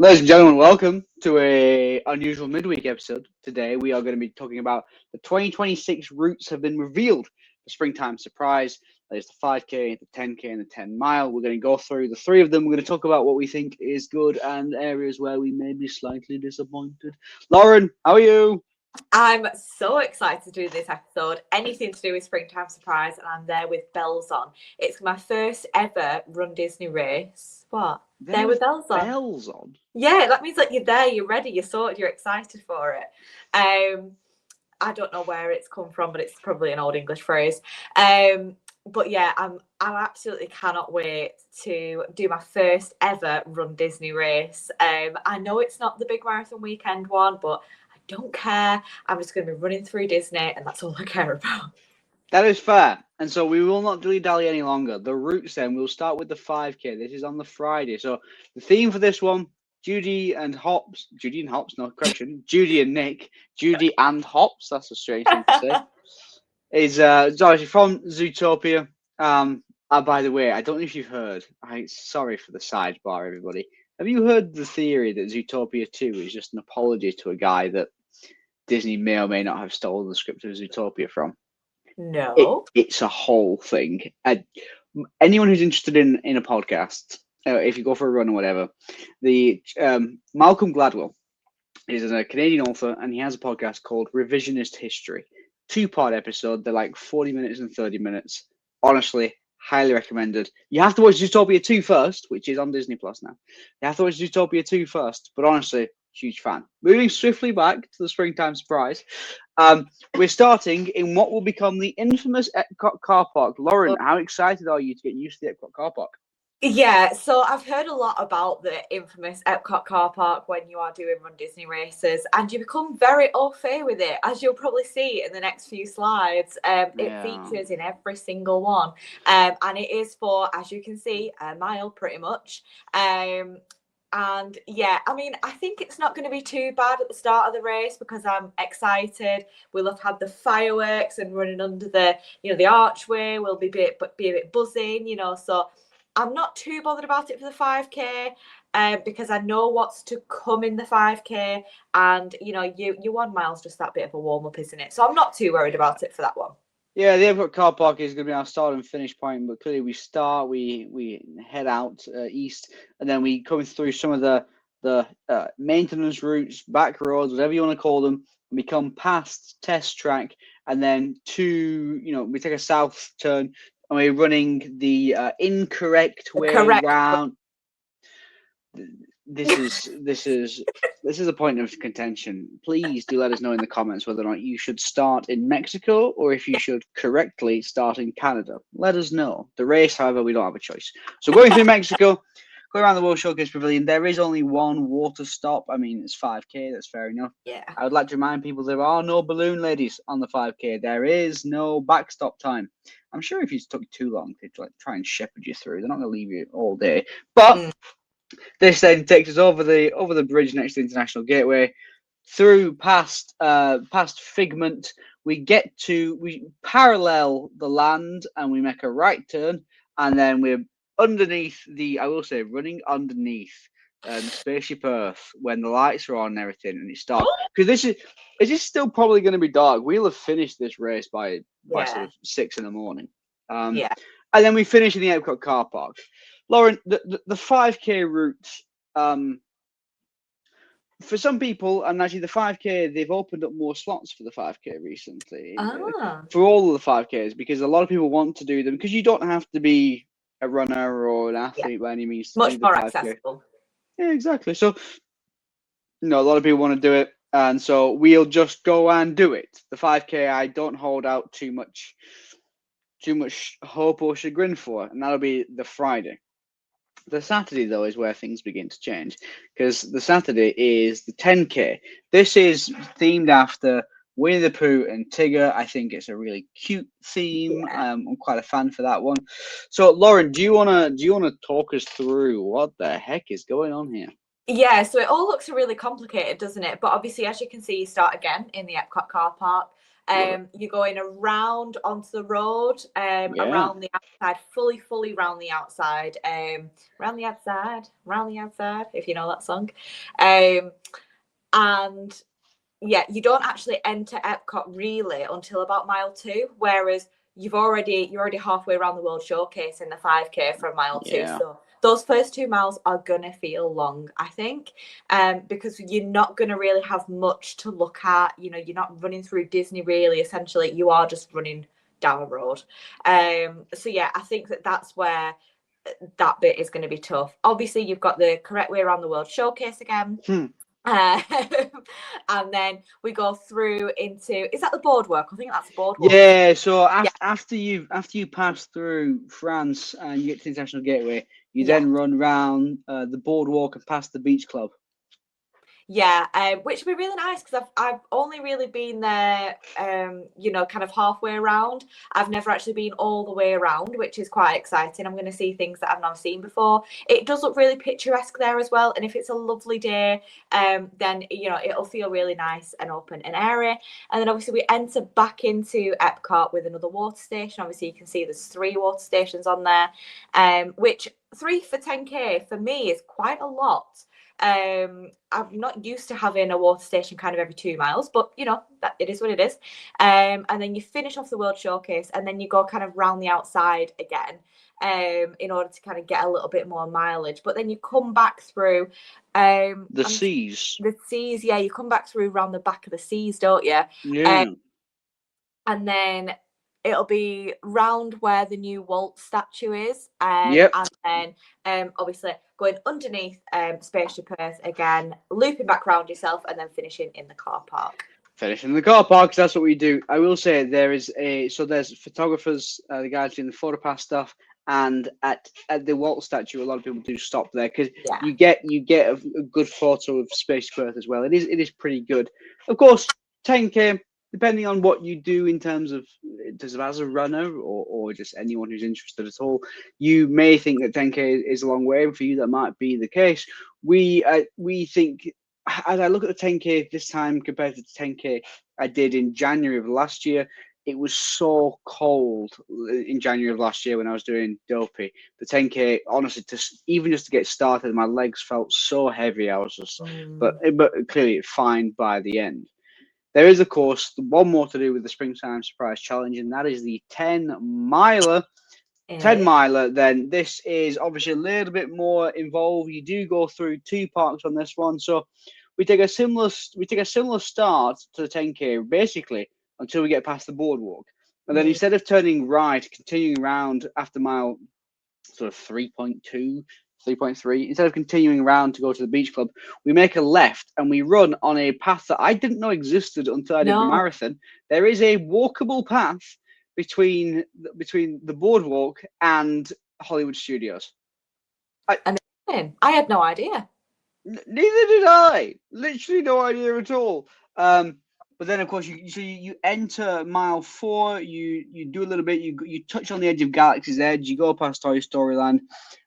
Ladies and gentlemen, welcome to a unusual midweek episode. Today we are going to be talking about the 2026 routes have been revealed for Springtime Surprise. There's the 5K, the 10K, and the 10 mile. We're going to go through the three of them. We're going to talk about what we think is good and areas where we may be slightly disappointed. Lauren, how are you? I'm so excited to do this episode. Anything to do with Springtime Surprise, and I'm there with bells on. It's my first ever runDisney race. What? There with bells on. Bells on? Yeah, that means that you're there, you're ready, you're sorted, you're excited for it. I don't know where it's come from, but it's probably an old English phrase. But yeah, I absolutely cannot wait to do my first ever runDisney race. I know it's not the big marathon weekend one, but I don't care. I'm just going to be running through Disney, and that's all I care about. That is fair. And so we will not dilly-dally any longer. The routes then, we'll start with the 5K. This is on the Friday. So the theme for this one, Judy and Nick, Judy and Hops, that's a strange thing to say, is obviously from Zootopia. By the way, I don't know if you've heard, sorry for the sidebar, everybody. Have you heard the theory that Zootopia 2 is just an apology to a guy that Disney may or may not have stolen the script of Zootopia from? No. It's a whole thing. Anyone who's interested in a podcast, if you go for a run or whatever, the Malcolm Gladwell is a Canadian author, and he has a podcast called Revisionist History. 2-part episode. They're like 40 minutes and 30 minutes. Honestly, highly recommended. You have to watch Zootopia 2 first, which is on Disney Plus now. You have to watch Zootopia 2 first, but honestly, huge fan. Moving swiftly back to the Springtime Surprise, we're starting in what will become the infamous EPCOT car park. Lauren, how excited are you to get used to the EPCOT car park? Yeah, so I've heard a lot about the infamous EPCOT car park when you are doing runDisney races, and you become very au fait with it, as you'll probably see in the next few slides. It features in every single one, and it is for, as you can see, a mile pretty much. And yeah, I mean, I think it's not going to be too bad at the start of the race because I'm excited. We'll have had the fireworks and running under the, the archway. We'll be a bit buzzing, so I'm not too bothered about it for the 5K because I know what's to come in the 5K, and your 1 mile's just that bit of a warm up, isn't it? So I'm not too worried about it for that one. Yeah, the Epcot car park is going to be our start and finish point, but clearly we head out east, and then we come through some of the maintenance routes, back roads, whatever you want to call them, and we come past Test Track, and then we take a south turn, and we're running the incorrect way around. This is a point of contention. Please do let us know in the comments whether or not you should start in Mexico or if you should correctly start in Canada. Let us know. The race, however, we don't have a choice. So going through Mexico, going around the World Showcase Pavilion, there is only one water stop. I mean, it's 5K, that's fair enough. Yeah. I would like to remind people there are no balloon ladies on the 5K. There is no backstop time. I'm sure if you took too long, they'd try and shepherd you through. They're not going to leave you all day. But this then takes us over the bridge next to the International Gateway, through past Figment. We parallel the land and we make a right turn, and then we're underneath running underneath Spaceship Earth when the lights are on and everything, and it's dark. Because it is still probably going to be dark. We'll have finished this race by sort of 6 in the morning. And then we finish in the Epcot car park. Lauren, the 5K route, for some people, and actually the 5K, they've opened up more slots for the 5K recently. For all of the 5Ks, because a lot of people want to do them, because you don't have to be a runner or an athlete by any means. Much more accessible. Yeah, exactly. So, a lot of people want to do it, and so we'll just go and do it. The 5K, I don't hold out too much hope or chagrin for, and that'll be the Friday. The Saturday, though, is where things begin to change, because the Saturday is the 10K. This is themed after Winnie the Pooh and Tigger. I think it's a really cute theme. I'm quite a fan for that one. So, Lauren, do you wanna talk us through what the heck is going on here? Yeah, so it all looks really complicated, doesn't it? But obviously, as you can see, you start again in the Epcot car park. You're going around onto the road, around the outside, fully round the outside, round the outside, if you know that song. And yeah, you don't actually enter Epcot really until about mile 2, whereas you're already halfway around the World Showcase in the 5K from mile 2. So those first 2 miles are gonna feel long, I think, because you're not gonna really have much to look at. You know, you're not running through Disney really. Essentially, you are just running down a road. So yeah, I think that's where that bit is going to be tough. Obviously, you've got the correct way around the World Showcase again. And then we go through into, is that the boardwalk? I think that's the boardwalk. Yeah, so after you pass through France and you get to the International Gateway, you then run round the boardwalk and past the beach club. Yeah, which would be really nice because I've only really been there, you know, kind of halfway around. I've never actually been all the way around, which is quite exciting. I'm going to see things that I've never seen before. It does look really picturesque there as well, and if it's a lovely day, then you know it'll feel really nice and open and airy. And then obviously we enter back into Epcot with another water station. Obviously you can see there's 3 water stations on there, which 3 for 10K for me is quite a lot. I'm not used to having a water station kind of every 2 miles, but you know that it is what it is. And then you finish off the World Showcase, and then you go kind of round the outside again, in order to kind of get a little bit more mileage. But then you come back through the seas. The seas, yeah. You come back through around the back of the seas, don't you? Yeah. And then it'll be round where the new Walt statue is. And then obviously going underneath Spaceship Earth again, looping back around yourself, and then finishing in the car park. Finishing in the car park, because that's what we do. I will say there's photographers, the guys doing the photo pass stuff, and at the Walt statue, a lot of people do stop there because you get a good photo of Spaceship Earth as well. It is pretty good. Of course, 10K. Depending on what you do in terms of as a runner or just anyone who's interested at all, you may think that 10K is a long way, and for you that might be the case. We think, as I look at the 10K this time compared to the 10K I did in January of last year, it was so cold in January of last year when I was doing Dopey. The 10K, honestly, even just to get started, my legs felt so heavy. I was just, but clearly fine by the end. There is, of course, one more to do with the Springtime Surprise Challenge, and that is the 10-miler. 10-miler, then this is obviously a little bit more involved. You do go through 2 parks on this one, so we take a similar start to the 10K basically until we get past the boardwalk, and then instead of turning right, continuing around after mile sort of 3.2. 3.3. Instead of continuing around to go to the beach club, we make a left and we run on a path that I didn't know existed until I did the marathon. There is a walkable path between the boardwalk and Hollywood Studios. I had no idea. Neither did I. Literally no idea at all. But then, of course, you enter mile 4. You do a little bit. You touch on the edge of Galaxy's Edge. You go past Toy Story Land,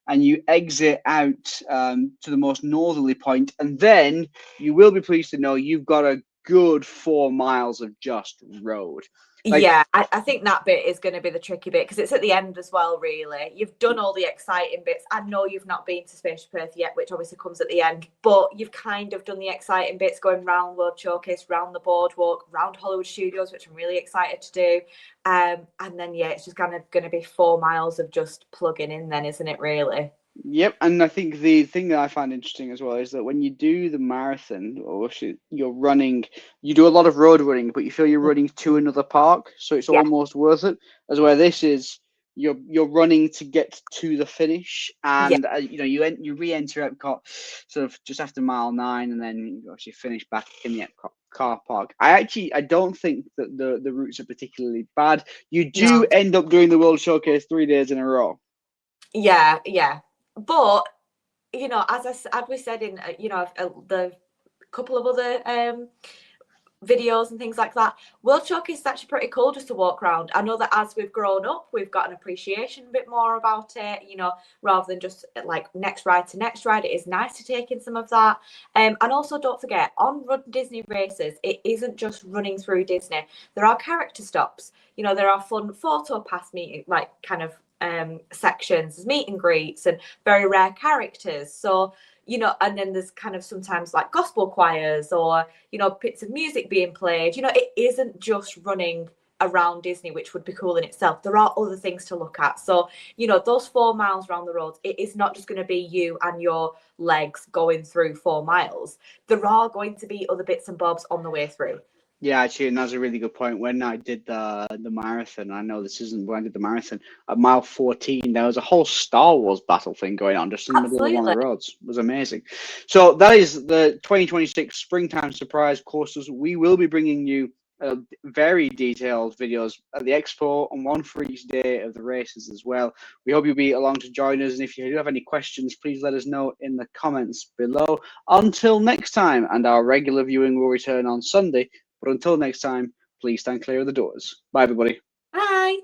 and you exit out to the most northerly point. And then you will be pleased to know you've got a good 4 miles of just road. I think that bit is going to be the tricky bit because it's at the end as well, really. You've done all the exciting bits. I know you've not been to Spaceship Earth yet, which obviously comes at the end, but you've kind of done the exciting bits going round World Showcase, round the boardwalk, round Hollywood Studios, which I'm really excited to do. And then, it's just kind of going to be 4 miles of just plugging in then, isn't it, really? Yep, and I think the thing that I find interesting as well is that when you do the marathon, or you're running, you do a lot of road running, but you feel you're running to another park, so it's almost worth it. As where this is, you're running to get to the finish, and you re-enter Epcot sort of just after mile 9, and then you actually finish back in the Epcot car park. I don't think that the routes are particularly bad. You do end up doing the World Showcase 3 days in a row. Yeah. But as we said in the couple of other videos and things like that. World Showcase is actually pretty cool just to walk around. I know that as we've grown up, we've got an appreciation a bit more about it, you know, rather than just like next ride to next ride. It is nice to take in some of that. And also don't forget, on Run Disney races, it isn't just running through Disney. There are character stops. You know, there are fun photo pass meeting, like kind of sections, meet and greets, and very rare characters. So, you know, and then there's kind of sometimes like gospel choirs or, you know, bits of music being played. You know, it isn't just running around Disney, which would be cool in itself. There are other things to look at. So, you know, those 4 miles around the roads, it is not just going to be you and your legs going through 4 miles. There are going to be other bits and bobs on the way through. Yeah, actually, and that's a really good point. When I did the marathon, I know this isn't when I did the marathon, at mile 14, there was a whole Star Wars battle thing going on just in the middle of one of the roads. It was amazing. So that is the 2026 Springtime Surprise courses. We will be bringing you very detailed videos at the expo and one for each day of the races as well. We hope you'll be along to join us. And if you do have any questions, please let us know in the comments below. Until next time, and our regular viewing will return on Sunday. But until next time, please stand clear of the doors. Bye, everybody. Bye.